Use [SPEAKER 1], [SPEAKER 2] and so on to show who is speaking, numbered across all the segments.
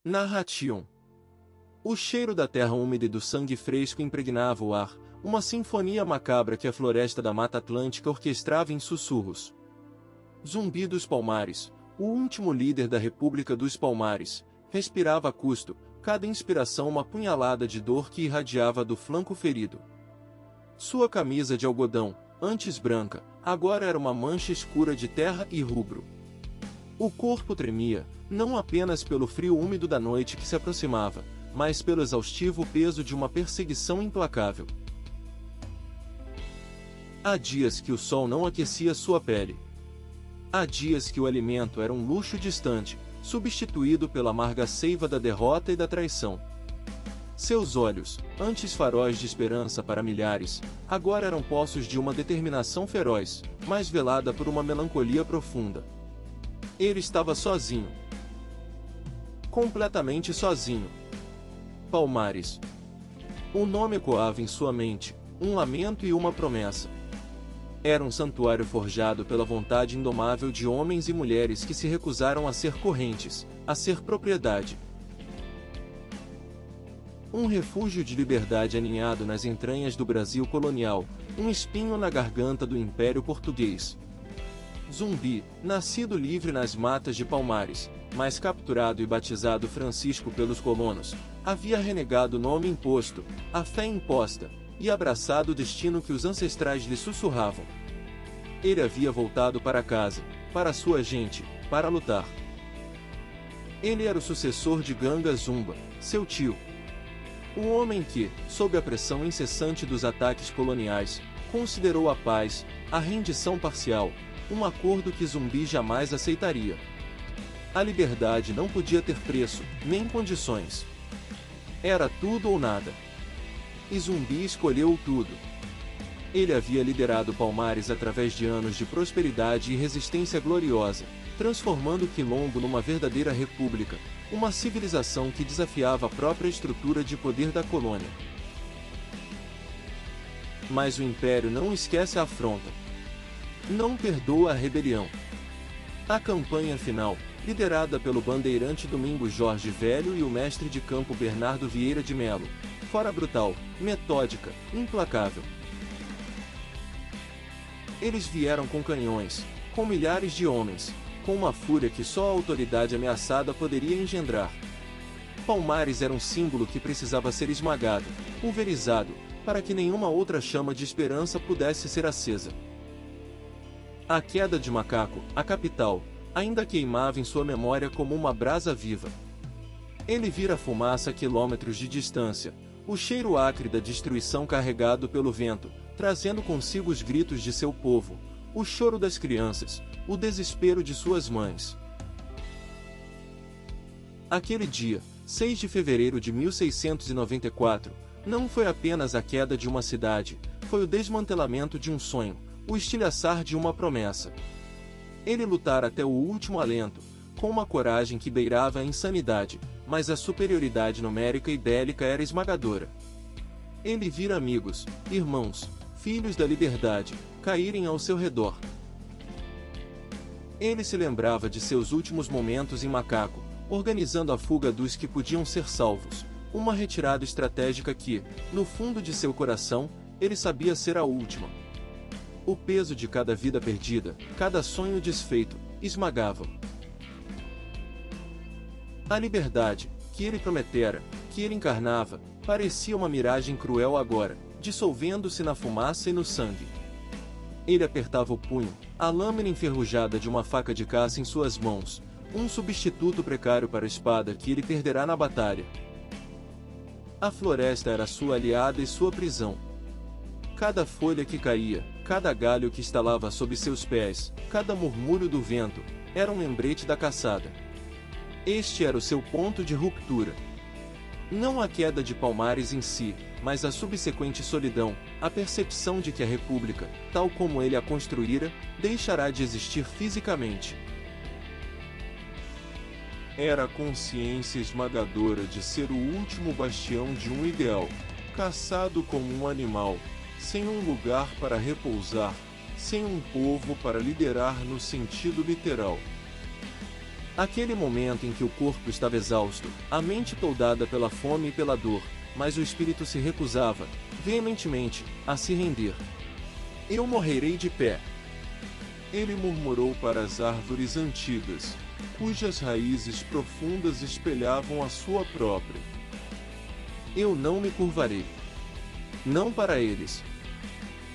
[SPEAKER 1] Narration. O cheiro da terra úmida e do sangue fresco impregnava o ar, uma sinfonia macabra que a floresta da Mata Atlântica orquestrava em sussurros. Zumbi dos Palmares, o último líder da República dos Palmares, respirava a custo, cada inspiração uma punhalada de dor que irradiava do flanco ferido. Sua camisa de algodão, antes branca, agora era uma mancha escura de terra e rubro. O corpo tremia, não apenas pelo frio úmido da noite que se aproximava, mas pelo exaustivo peso de uma perseguição implacável. Há dias que o sol não aquecia sua pele. Há dias que o alimento era um luxo distante, substituído pela amarga seiva da derrota e da traição. Seus olhos, antes faróis de esperança para milhares, agora eram poços de uma determinação feroz, mais velada por uma melancolia profunda. Ele estava sozinho. Completamente sozinho. Palmares. O nome ecoava em sua mente, um lamento e uma promessa. Era um santuário forjado pela vontade indomável de homens e mulheres que se recusaram a ser correntes, a ser propriedade. Um refúgio de liberdade aninhado nas entranhas do Brasil colonial, um espinho na garganta do Império Português. Zumbi, nascido livre nas matas de Palmares, mas capturado e batizado Francisco pelos colonos, havia renegado o nome imposto, a fé imposta, e abraçado o destino que os ancestrais lhe sussurravam. Ele havia voltado para casa, para sua gente, para lutar. Ele era o sucessor de Ganga Zumba, seu tio. O homem que, sob a pressão incessante dos ataques coloniais, considerou a paz, a rendição parcial, um acordo que Zumbi jamais aceitaria. A liberdade não podia ter preço, nem condições. Era tudo ou nada. E Zumbi escolheu tudo. Ele havia liderado Palmares através de anos de prosperidade e resistência gloriosa, transformando Quilombo numa verdadeira república, uma civilização que desafiava a própria estrutura de poder da colônia. Mas o Império não esquece a afronta. Não perdoa a rebelião. A campanha final, liderada pelo bandeirante Domingos Jorge Velho e o mestre de campo Bernardo Vieira de Melo, fora brutal, metódica, implacável. Eles vieram com canhões, com milhares de homens, com uma fúria que só a autoridade ameaçada poderia engendrar. Palmares era um símbolo que precisava ser esmagado, pulverizado, para que nenhuma outra chama de esperança pudesse ser acesa. A queda de Macaco, a capital, ainda queimava em sua memória como uma brasa viva. Ele vira a fumaça a quilômetros de distância, o cheiro acre da destruição carregado pelo vento, trazendo consigo os gritos de seu povo, o choro das crianças, o desespero de suas mães. Aquele dia, 6 de fevereiro de 1694, não foi apenas a queda de uma cidade, foi o desmantelamento de um sonho, o estilhaçar de uma promessa. Ele lutara até o último alento, com uma coragem que beirava a insanidade, mas a superioridade numérica e bélica era esmagadora. Ele vira amigos, irmãos, filhos da liberdade, caírem ao seu redor. Ele se lembrava de seus últimos momentos em Macaco, organizando a fuga dos que podiam ser salvos, uma retirada estratégica que, no fundo de seu coração, ele sabia ser a última. O peso de cada vida perdida, cada sonho desfeito, esmagava. A liberdade, que ele prometera, que ele encarnava, parecia uma miragem cruel agora, dissolvendo-se na fumaça e no sangue. Ele apertava o punho, a lâmina enferrujada de uma faca de caça em suas mãos, um substituto precário para a espada que ele perderá na batalha. A floresta era sua aliada e sua prisão. Cada folha que caía, cada galho que estalava sob seus pés, cada murmúrio do vento, era um lembrete da caçada. Este era o seu ponto de ruptura. Não a queda de Palmares em si, mas a subsequente solidão, a percepção de que a República, tal como ele a construíra, deixará de existir fisicamente. Era a consciência esmagadora de ser o último bastião de um ideal, caçado como um animal, sem um lugar para repousar, sem um povo para liderar no sentido literal. Aquele momento em que o corpo estava exausto, a mente toldada pela fome e pela dor, mas o espírito se recusava, veementemente, a se render. Eu morrerei de pé. Ele murmurou para as árvores antigas, cujas raízes profundas espelhavam a sua própria. Eu não me curvarei. Não para eles.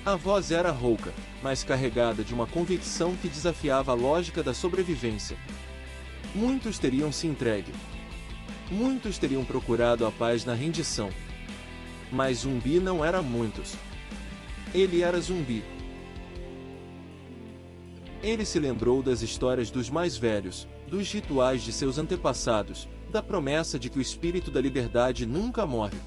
[SPEAKER 1] A voz era rouca, mas carregada de uma convicção que desafiava a lógica da sobrevivência. Muitos teriam se entregue. Muitos teriam procurado a paz na rendição. Mas Zumbi não era muitos. Ele era Zumbi. Ele se lembrou das histórias dos mais velhos, dos rituais de seus antepassados, da promessa de que o espírito da liberdade nunca morre.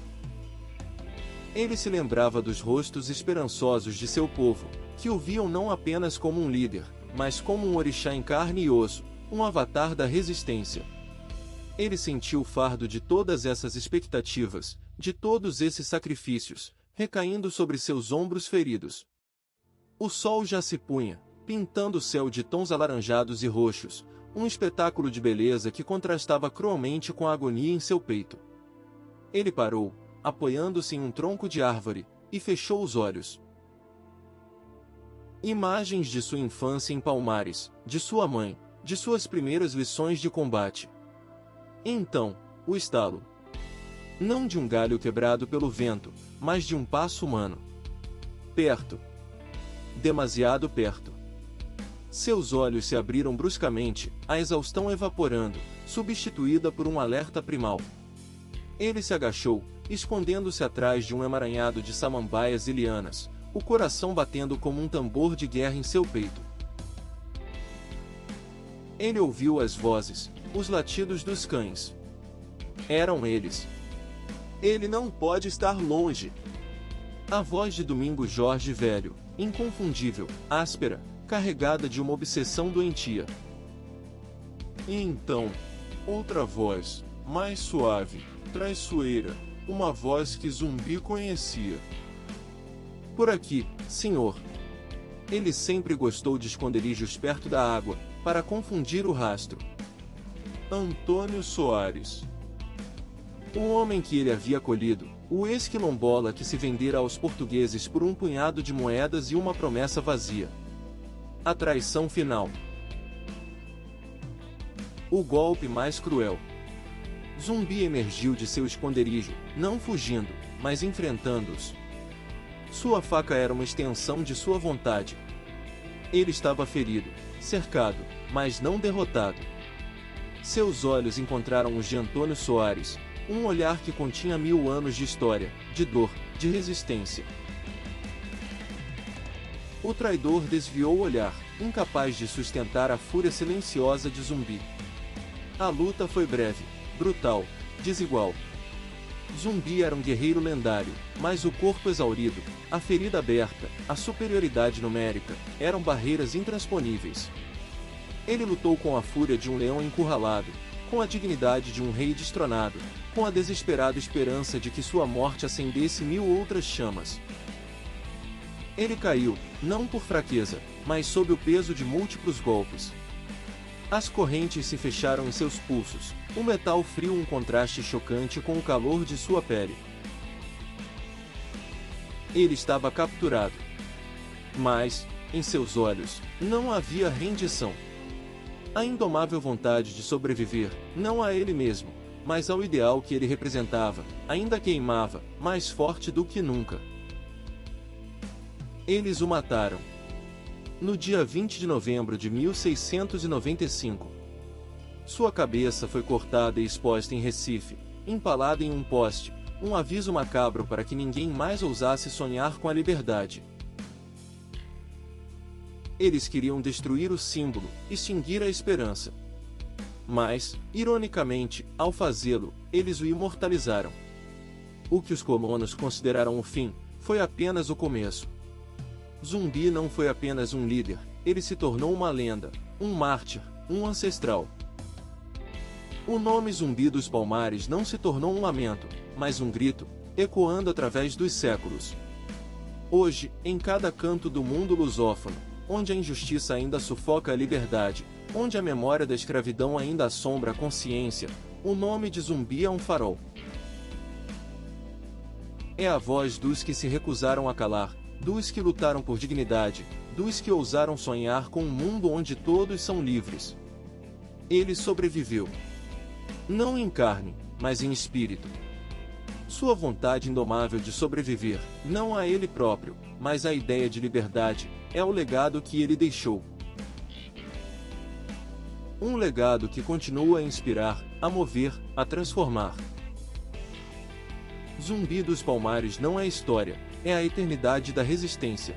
[SPEAKER 1] Ele se lembrava dos rostos esperançosos de seu povo, que o viam não apenas como um líder, mas como um orixá em carne e osso, um avatar da resistência. Ele sentiu o fardo de todas essas expectativas, de todos esses sacrifícios, recaindo sobre seus ombros feridos. O sol já se punha, pintando o céu de tons alaranjados e roxos, um espetáculo de beleza que contrastava cruelmente com a agonia em seu peito. Ele parou, apoiando-se em um tronco de árvore, e fechou os olhos. Imagens de sua infância em Palmares, de sua mãe, de suas primeiras lições de combate. E então, o estalo. Não de um galho quebrado pelo vento, mas de um passo humano. Perto. Demasiado perto. Seus olhos se abriram bruscamente, a exaustão evaporando, substituída por um alerta primal. Ele se agachou, escondendo-se atrás de um emaranhado de samambaias e lianas, o coração batendo como um tambor de guerra em seu peito. Ele ouviu as vozes, os latidos dos cães. Eram eles. Ele não pode estar longe. A voz de Domingos Jorge velho, inconfundível, áspera, carregada de uma obsessão doentia. E então, outra voz, mais suave, traiçoeira, uma voz que Zumbi conhecia. Por aqui, senhor. Ele sempre gostou de esconderijos perto da água, para confundir o rastro. Antônio Soares. O homem que ele havia acolhido, o ex-quilombola que se vendera aos portugueses por um punhado de moedas e uma promessa vazia. A traição final. O golpe mais cruel. Zumbi emergiu de seu esconderijo, não fugindo, mas enfrentando-os. Sua faca era uma extensão de sua vontade. Ele estava ferido, cercado, mas não derrotado. Seus olhos encontraram os de Antônio Soares, um olhar que continha 1000 anos de história, de dor, de resistência. O traidor desviou o olhar, incapaz de sustentar a fúria silenciosa de Zumbi. A luta foi breve, brutal, desigual. Zumbi era um guerreiro lendário, mas o corpo exaurido, a ferida aberta, a superioridade numérica, eram barreiras intransponíveis. Ele lutou com a fúria de um leão encurralado, com a dignidade de um rei destronado, com a desesperada esperança de que sua morte acendesse 1000 outras chamas. Ele caiu, não por fraqueza, mas sob o peso de múltiplos golpes. As correntes se fecharam em seus pulsos, o metal frio um contraste chocante com o calor de sua pele. Ele estava capturado. Mas, em seus olhos, não havia rendição. A indomável vontade de sobreviver, não a ele mesmo, mas ao ideal que ele representava, ainda queimava, mais forte do que nunca. Eles o mataram. No dia 20 de novembro de 1695. Sua cabeça foi cortada e exposta em Recife, empalada em um poste, um aviso macabro para que ninguém mais ousasse sonhar com a liberdade. Eles queriam destruir o símbolo, extinguir a esperança. Mas, ironicamente, ao fazê-lo, eles o imortalizaram. O que os colonos consideraram o fim, foi apenas o começo. Zumbi não foi apenas um líder, ele se tornou uma lenda, um mártir, um ancestral. O nome Zumbi dos Palmares não se tornou um lamento, mas um grito, ecoando através dos séculos. Hoje, em cada canto do mundo lusófono, onde a injustiça ainda sufoca a liberdade, Onde a memória da escravidão ainda assombra a consciência, o nome de Zumbi é um farol. É a voz dos que se recusaram a calar, dos que lutaram por dignidade, dos que ousaram sonhar com um mundo onde todos são livres. Ele sobreviveu. Não em carne, mas em espírito. Sua vontade indomável de sobreviver, não a ele próprio, mas à ideia de liberdade, é o legado que ele deixou. Um legado que continua a inspirar, a mover, a transformar. Zumbi dos Palmares não é história, é a eternidade da resistência.